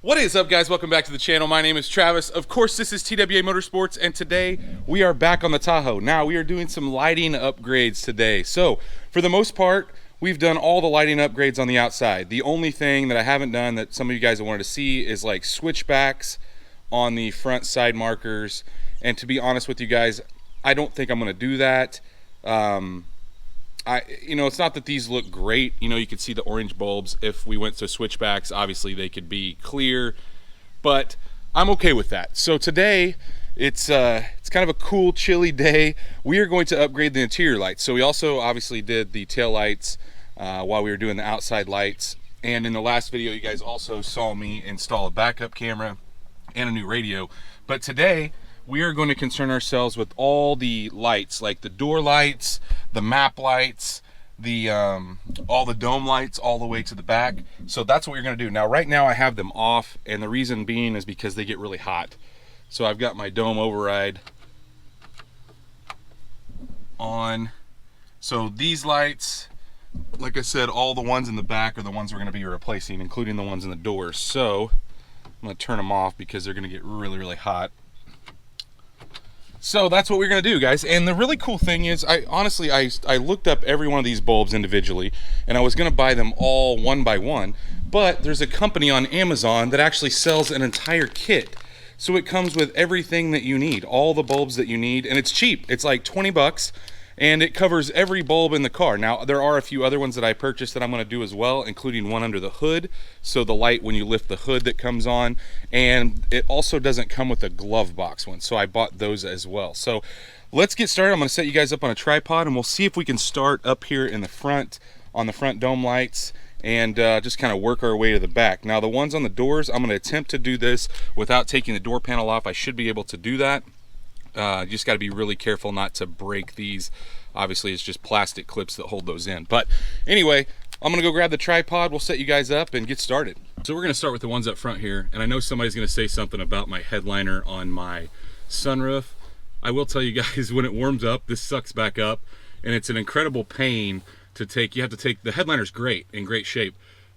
What is up, guys? Welcome back to the channel. My name is Travis. Of course, this is TWA Motorsports, and today we are back on the Tahoe. Now, we are doing some lighting upgrades today. So, for the most part, we've done all the lighting upgrades on the outside. The only thing that I haven't done that some of you guys have wanted to see is like switchbacks on the front side markers. And to be honest with you guys, I don't think I'm going to do that. It's not that these look great. You could see the orange bulbs. If we went to switchbacks, obviously they could be clear, but I'm okay with that. So today, it's kind of a cool, chilly day. We are going to upgrade the interior lights. So we also obviously did the tail lights while we were doing the outside lights. And in the last video, you guys also saw me install a backup camera and a new radio. But today, we are going to concern ourselves with all the lights, like the door lights, the map lights, the all the dome lights all the way to the back. So that's what we're going to do. Now, right now I have them off, and the reason being is because they get really hot. So I've got my dome override on. So these lights, like I said, all the ones in the back are the ones we're going to be replacing, including the ones in the doors. So I'm going to turn them off because they're going to get really, really hot. So that's what we're going to do, guys. And the really cool thing is, I looked up every one of these bulbs individually, and I was going to buy them all one by one, but there's a company on Amazon that actually sells an entire kit. So it comes with everything that you need, all the bulbs that you need, and it's cheap. It's like 20 bucks, and it covers every bulb in the car. Now, there are a few other ones that I purchased that I'm going to do as well, including one under the hood, so the light when you lift the hood that comes on, and it also doesn't come with a glove box one, so I bought those as well. So let's get started. I'm going to set you guys up on a tripod, and we'll see if we can start up here in the front, on the front dome lights, and just kind of work our way to the back. Now, the ones on the doors, I'm going to attempt to do this without taking the door panel off. I should be able to do that. You just got to be really careful not to break these. Obviously, it's just plastic clips that hold those in. But anyway, I'm going to go grab the tripod. We'll set you guys up and get started. So we're going to start with the ones up front here. And I know somebody's going to say something about my headliner on my sunroof. I will tell you guys, when it warms up, this sucks back up. And it's an incredible pain to take. You have to take, the headliner's great, in great shape.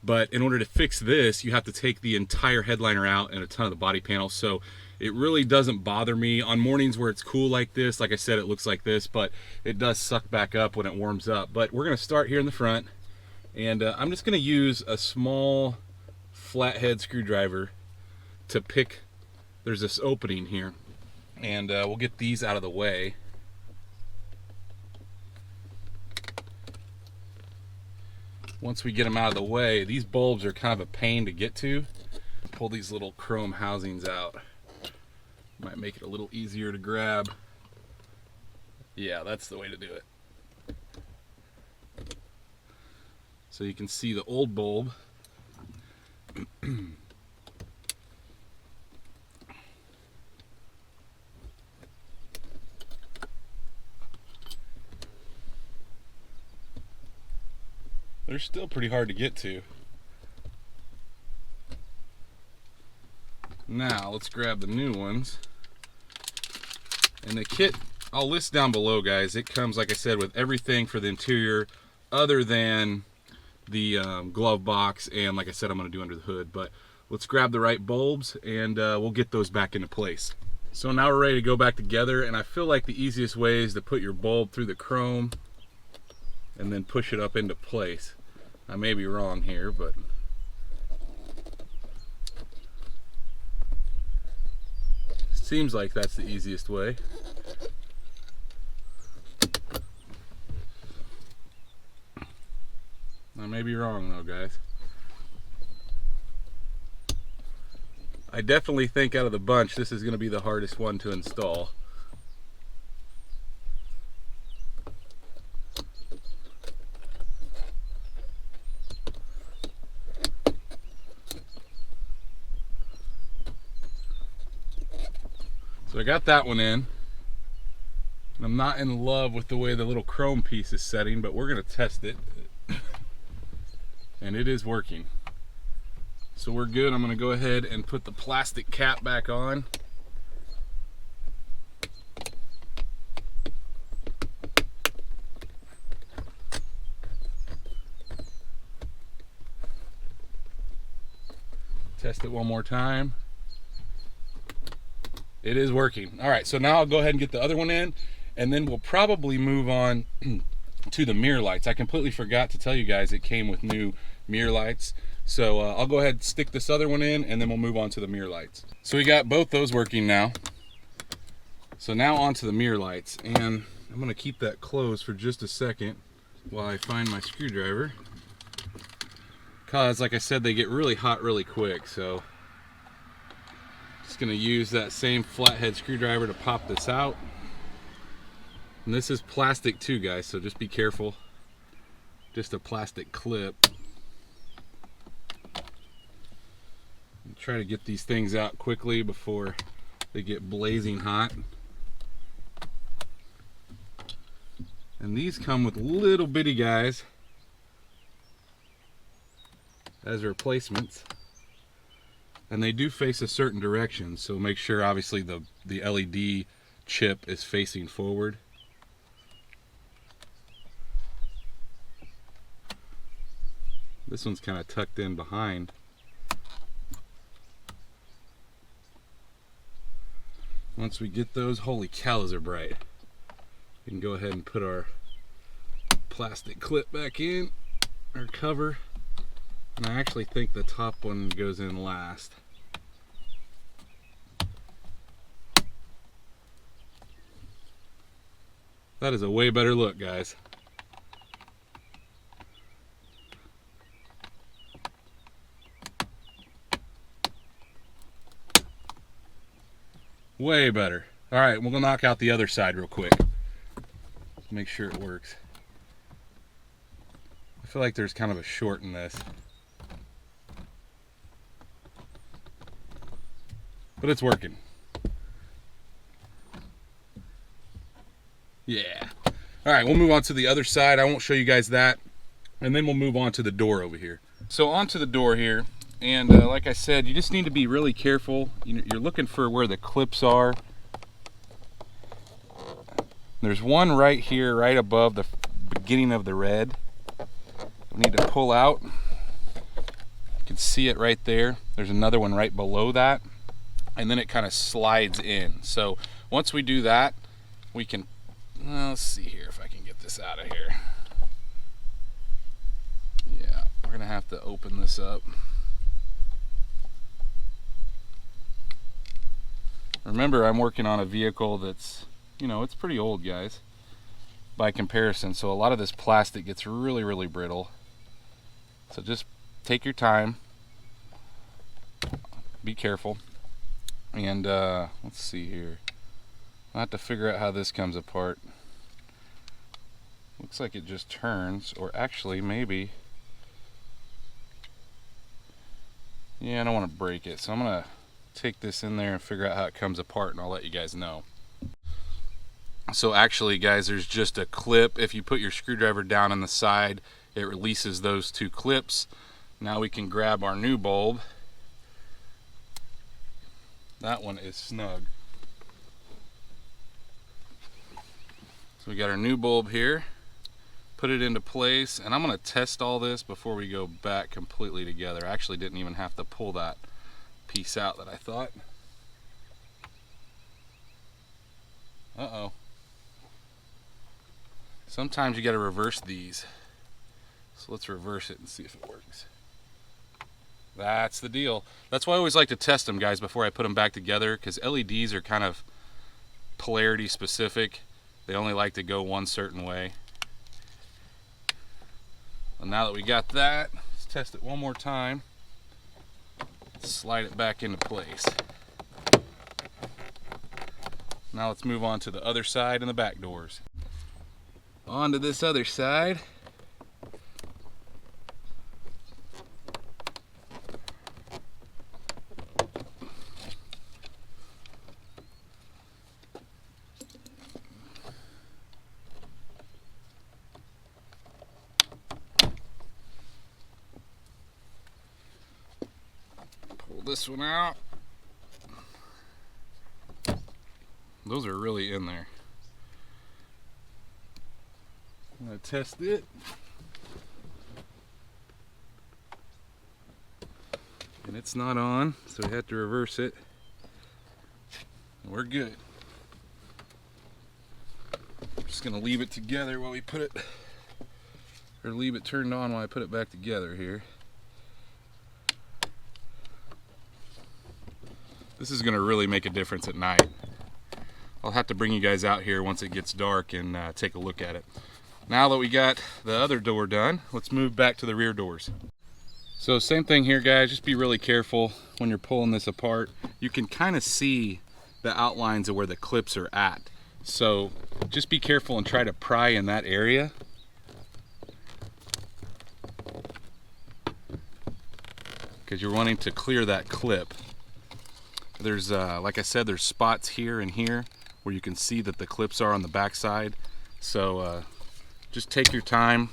But in order to fix this, you have to take the entire headliner out and a ton of the body panel. So it really doesn't bother me on mornings where it's cool like this. Like I said, it looks like this, but it does suck back up when it warms up. But we're going to start here in the front, and I'm just going to use a small flathead screwdriver to pick. There's this opening here, and we'll get these out of the way. Once we get them out of the way, these bulbs are kind of a pain to get to. Pull these little chrome housings out. Might make it a little easier to grab. Yeah, that's the way to do it. So you can see the old bulb. They're still pretty hard to get to. Now let's grab the new ones. And the kit, I'll list down below, guys. It comes, like I said, with everything for the interior other than the glove box, and like I said, I'm going to do under the hood. But let's grab the right bulbs, and we'll get those back into place. So now we're ready to go back together, and I feel like the easiest way is to put your bulb through the chrome and then push it up into place. I may be wrong here, but seems like that's the easiest way. I may be wrong though, guys. I definitely think out of the bunch, this is going to be the hardest one to install. So I got that one in. And I'm not in love with the way the little chrome piece is setting, but we're going to test it. And it is working. So we're good. I'm going to go ahead and put the plastic cap back on. Test it one more time. It is working. All right, so now I'll go ahead and get the other one in, and then we'll probably move on to the mirror lights. I completely forgot to tell you guys it came with new mirror lights. So I'll go ahead and stick this other one in, and then we'll move on to the mirror lights. So we got both those working now. So now on to the mirror lights, and I'm gonna keep that closed for just a second while I find my screwdriver. Cause like I said, they get really hot really quick, so just gonna use that same flathead screwdriver to pop this out. And this is plastic too, guys, so just be careful. Just a plastic clip. And try to get these things out quickly before they get blazing hot. And these come with little bitty guys as replacements. And they do face a certain direction, so make sure obviously the LED chip is facing forward. This one's kind of tucked in behind. Once we get those, holy cow, those are bright. We can go ahead and put our plastic clip back in, our cover. And I actually think the top one goes in last. That is a way better look, guys. Way better. All right, we'll knock out the other side real quick. Make sure it works. I feel like there's kind of a short in this. But it's working. Yeah. All right, we'll move on to the other side. I won't show you guys that. And then we'll move on to the door over here. So onto the door here. And like I said, you just need to be really careful. You're looking for where the clips are. There's one right here, right above the beginning of the red. We need to pull out. You can see it right there. There's another one right below that. And then it kind of slides in. So once we do that, we can, let's see here if I can get this out of here. Yeah, we're gonna have to open this up. Remember, I'm working on a vehicle that's, it's pretty old, guys, by comparison. So a lot of this plastic gets really, really brittle. So just take your time. Be careful. And let's see here. I'll have to figure out how this comes apart. Looks like it just turns, or actually maybe. Yeah, I don't want to break it, so I'm gonna take this in there and figure out how it comes apart, and I'll let you guys know. So actually, guys, there's just a clip. If you put your screwdriver down on the side, it releases those two clips. Now we can grab our new bulb. That one is snug. So we got our new bulb here. Put it into place, and I'm going to test all this before we go back completely together. I actually didn't even have to pull that piece out that I thought. Uh-oh. Sometimes you got to reverse these. So let's reverse it and see if it works. That's the deal. That's why I always like to test them, guys, before I put them back together, because LEDs are kind of polarity specific. They only like to go one certain way. And now that we got that, let's test it one more time. Slide it back into place. Now let's move on to the other side and the back doors. On to this other side. Pull this one out. Those are really in there. I'm going to test it. And it's not on, so we have to reverse it. We're good. Just gonna leave it together while we put it, or leave it turned on while I put it back together here. This is gonna really make a difference at night. I'll have to bring you guys out here once it gets dark and take a look at it. Now that we got the other door done, let's move back to the rear doors. So same thing here, guys, just be really careful when you're pulling this apart. You can kind of see the outlines of where the clips are at. So just be careful and try to pry in that area. Because you're wanting to clear that clip. There's, like I said, there's spots here and here where you can see that the clips are on the back side. So just take your time.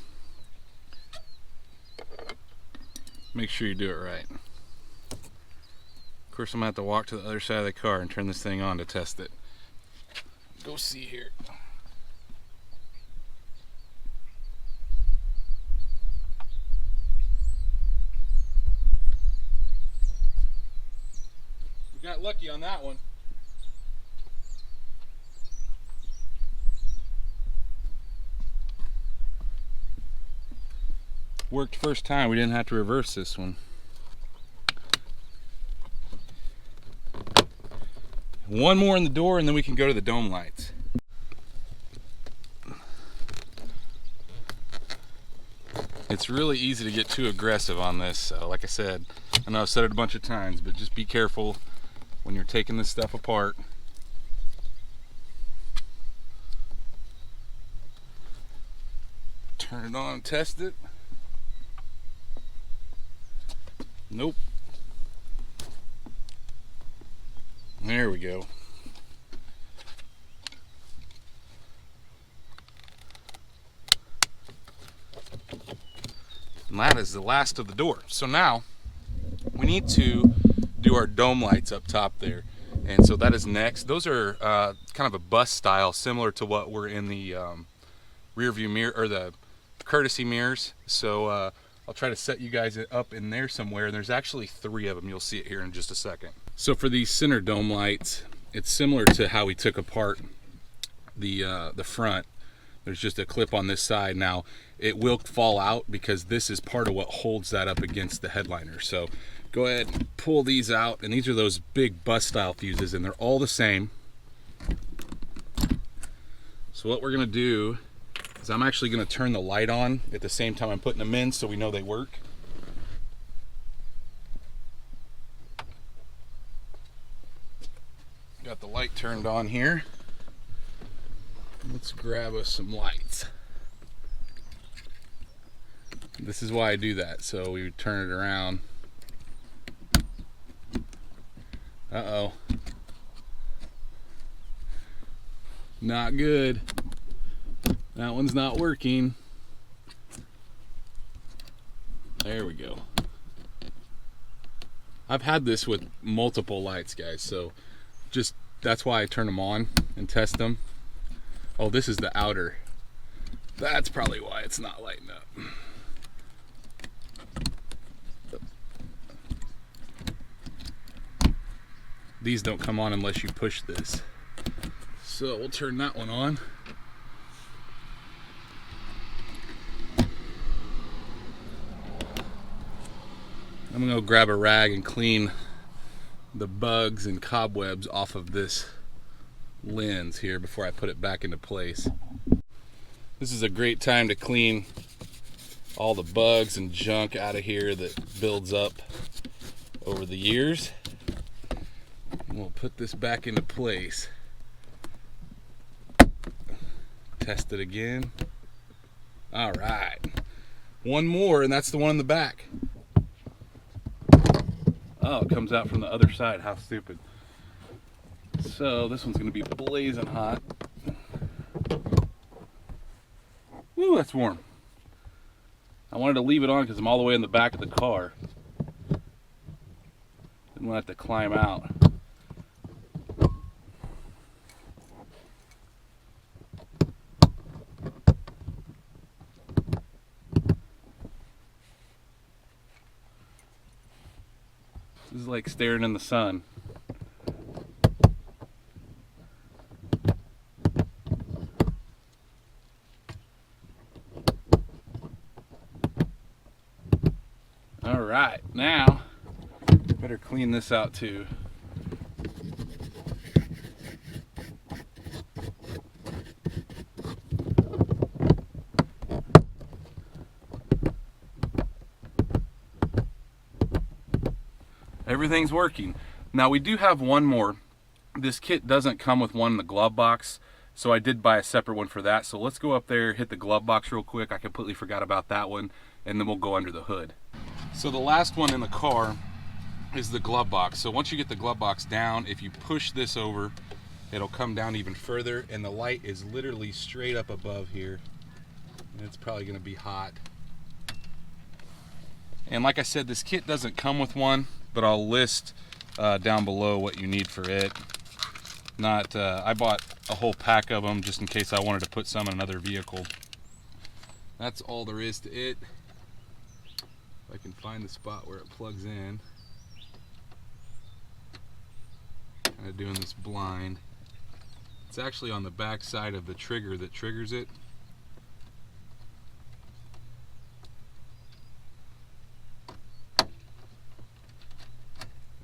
Make sure you do it right. Of course, I'm gonna have to walk to the other side of the car and turn this thing on to test it. Go see here. We got lucky on that one. Worked first time, we didn't have to reverse this one. One more in the door and then we can go to the dome lights. It's really easy to get too aggressive on this. Like I said, I know I've said it a bunch of times, but just be careful when you're taking this stuff apart. Turn it on and test it. Nope. There we go. And that is the last of the door. So now we need to do our dome lights up top there. And so that is next. Those are kind of a bus style, similar to what were in the rear view mirror, or the courtesy mirrors. So I'll try to set you guys up in there somewhere. And there's actually 3 of them. You'll see it here in just a second. So for these center dome lights, it's similar to how we took apart the front. There's just a clip on this side. Now it will fall out because this is part of what holds that up against the headliner. So go ahead and pull these out, and these are those big bus style fuses, and they're all the same. So what we're gonna do is I'm actually gonna turn the light on at the same time I'm putting them in, so we know they work. Got the light turned on here. Let's grab us some lights. This is why I do that, so we turn it around. Uh-oh. Not good. That one's not working. There we go. I've had this with multiple lights, guys, so just that's why I turn them on and test them. Oh, this is the outer. That's probably why it's not lighting up. These don't come on unless you push this. So we'll turn that one on. I'm gonna go grab a rag and clean the bugs and cobwebs off of this lens here before I put it back into place. This is a great time to clean all the bugs and junk out of here that builds up over the years. And we'll put this back into place. Test it again. All right. One more, and that's the one in the back. Oh, it comes out from the other side. How stupid. So this one's going to be blazing hot. Woo, that's warm. I wanted to leave it on because I'm all the way in the back of the car. Didn't want to have to climb out. like staring in the sun. All right, now better clean this out too. Everything's working. Now we do have one more. This kit doesn't come with one in the glove box, so I did buy a separate one for that. So let's go up there, hit the glove box real quick. I completely forgot about that one, and then we'll go under the hood. So the last one in the car is the glove box. So once you get the glove box down, if you push this over, it'll come down even further, and the light is literally straight up above here. And it's probably gonna be hot. And like I said, this kit doesn't come with one, but I'll list down below what you need for it. I bought a whole pack of them just in case I wanted to put some in another vehicle. That's all there is to it. If I can find the spot where it plugs in. Kind of doing this blind. It's actually on the back side of the trigger that triggers it.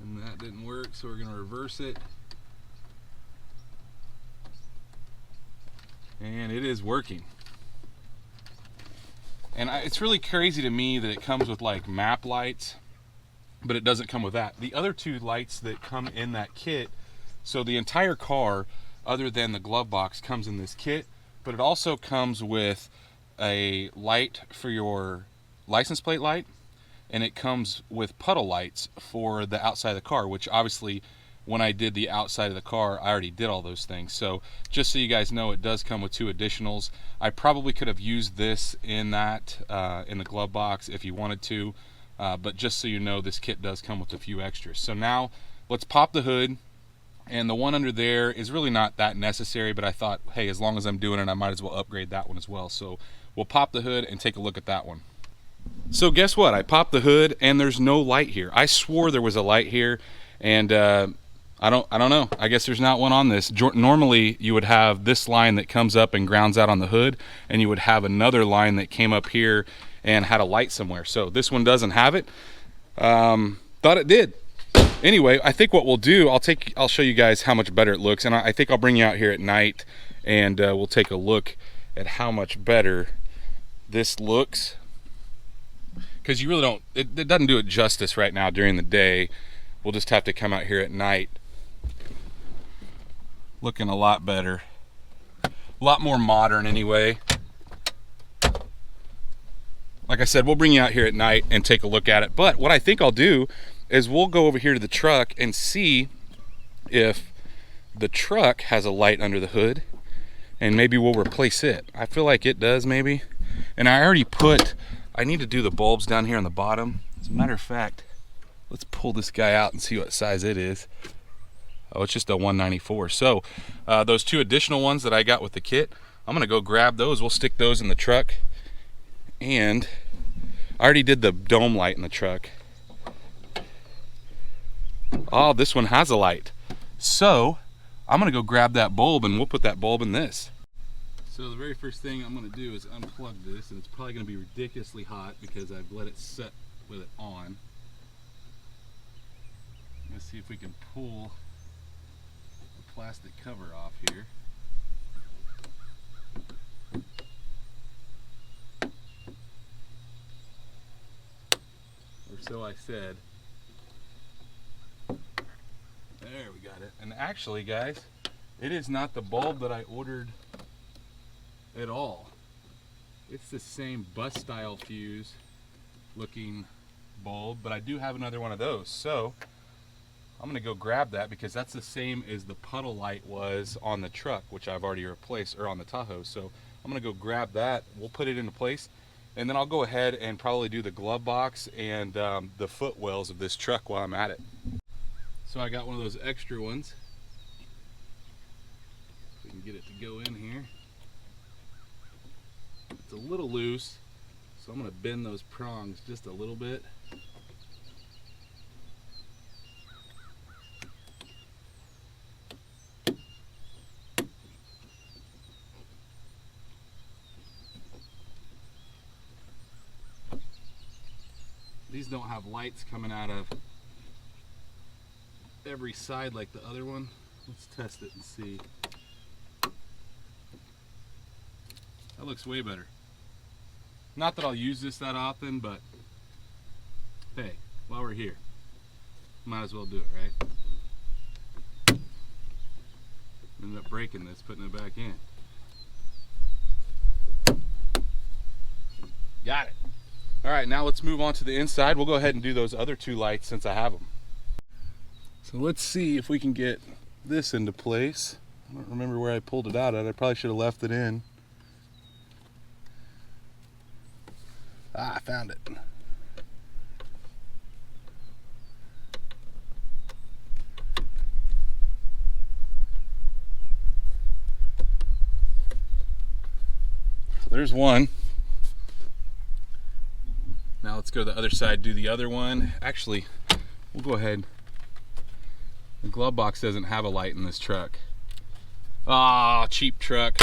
And that didn't work, so we're going to reverse it. And it is working. And it's really crazy to me that it comes with like map lights, but it doesn't come with that. The other two lights that come in that kit, so the entire car, other than the glove box, comes in this kit, but it also comes with a light for your license plate light, and it comes with puddle lights for the outside of the car, which obviously when I did the outside of the car, I already did all those things. So just so you guys know, it does come with two additionals. I probably could have used this in the glove box if you wanted to, but just so you know, this kit does come with a few extras. So now let's pop the hood, and the one under there is really not that necessary, but I thought, hey, as long as I'm doing it, I might as well upgrade that one as well. So we'll pop the hood and take a look at that one. So guess what? I popped the hood and there's no light here. I swore there was a light here, and I don't know. I guess there's not one on this. Normally you would have this line that comes up and grounds out on the hood, and you would have another line that came up here and had a light somewhere. So this one doesn't have it. Thought it did. Anyway, I think what we'll do, I'll show you guys how much better it looks, and I think I'll bring you out here at night and we'll take a look at how much better this looks. Because you really don't, it doesn't do it justice right now during the day. We'll just have to come out here at night. Looking a lot better. A lot more modern anyway. Like I said, we'll bring you out here at night and take a look at it. But what I think I'll do is we'll go over here to the truck and see if the truck has a light under the hood, and maybe we'll replace it. I feel like it does maybe. And I need to do the bulbs down here on the bottom. As a matter of fact, let's pull this guy out and see what size it is. Oh, it's just a 194. So those two additional ones that I got with the kit, I'm gonna go grab those. We'll stick those in the truck. And I already did the dome light in the truck. Oh, this one has a light. So I'm gonna go grab that bulb and we'll put that bulb in this. So the very first thing I'm gonna do is unplug this, and it's probably gonna be ridiculously hot because I've let it set with it on. Let's see if we can pull the plastic cover off here. Or so I said. There, we got it. And actually, guys, it is not the bulb that I ordered at all. It's the same bus style fuse looking bulb, but I do have another one of those. So I'm gonna go grab that because that's the same as the puddle light was on the truck, which I've already replaced, or on the Tahoe. So I'm gonna go grab that. We'll put it into place, and then I'll go ahead and probably do the glove box and the footwells of this truck while I'm at it. So I got one of those extra ones. If we can get it to go in here. It's a little loose, so I'm gonna bend those prongs just a little bit. These don't have lights coming out of every side like the other one. Let's test it and see. That looks way better. Not that I'll use this that often, but hey, while we're here, might as well do it, right? Ended up breaking this, putting it back in. Got it. All right, now let's move on to the inside. We'll go ahead and do those other two lights since I have them. So let's see if we can get this into place. I don't remember where I pulled it out at. I probably should have left it in. Ah, I found it. So there's one. Now let's go to the other side, do the other one. Actually, we'll go ahead. The glove box doesn't have a light in this truck. Ah, cheap truck.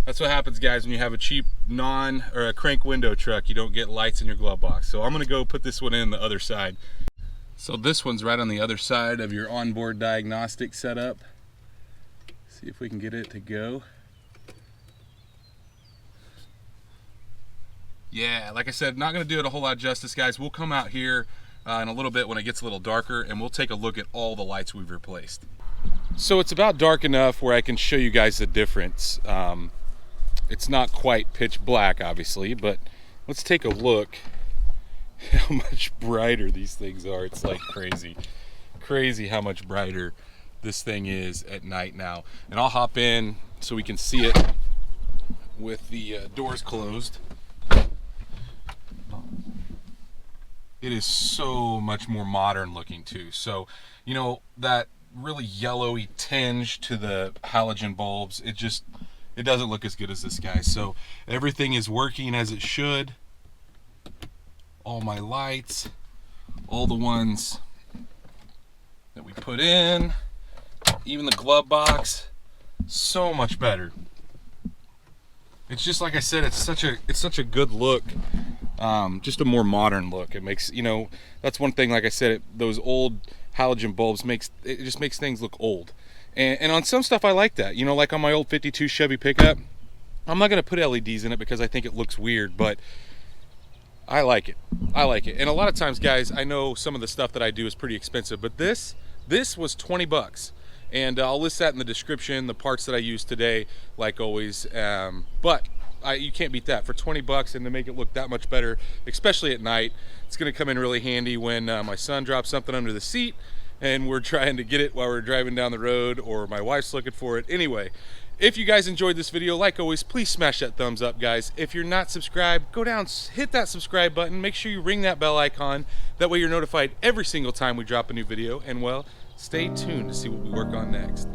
That's what happens, guys, when you have a cheap or a crank window truck. You don't get lights in your glove box. So I'm gonna go put this one in the other side. So this one's right on the other side of your onboard diagnostic setup. See if we can get it to go. Yeah, like I said, not gonna do it a whole lot of justice, guys. We'll come out here in a little bit when it gets a little darker, and we'll take a look at all the lights we've replaced. So it's about dark enough where I can show you guys the difference. It's not quite pitch black, obviously, but let's take a look how much brighter these things are. It's like crazy how much brighter this thing is at night now. And I'll hop in so we can see it with the doors closed. It is so much more modern looking too. So, you know, that really yellowy tinge to the halogen bulbs, it doesn't look as good as this guy. So everything is working as it should. All my lights, all the ones that we put in, even the glove box, so much better. It's just like I said, it's such a good look. Just a more modern look. It makes, you know, that's one thing, like I said, those old halogen bulbs just makes things look old. And on some stuff I like that, you know, like on my old 52 Chevy pickup, I'm not gonna put LEDs in it because I think it looks weird, but I like it. And a lot of times, guys, I know some of the stuff that I do is pretty expensive, but this was 20 bucks. And I'll list that in the description, the parts that I use today, like always. But you can't beat that for 20 bucks, and to make it look that much better, especially at night. It's gonna come in really handy when my son drops something under the seat and we're trying to get it while we're driving down the road, or my wife's looking for it. Anyway, if you guys enjoyed this video, like always, please smash that thumbs up, guys. If you're not subscribed, go down, hit that subscribe button, make sure you ring that bell icon. That way you're notified every single time we drop a new video, and well, stay tuned to see what we work on next.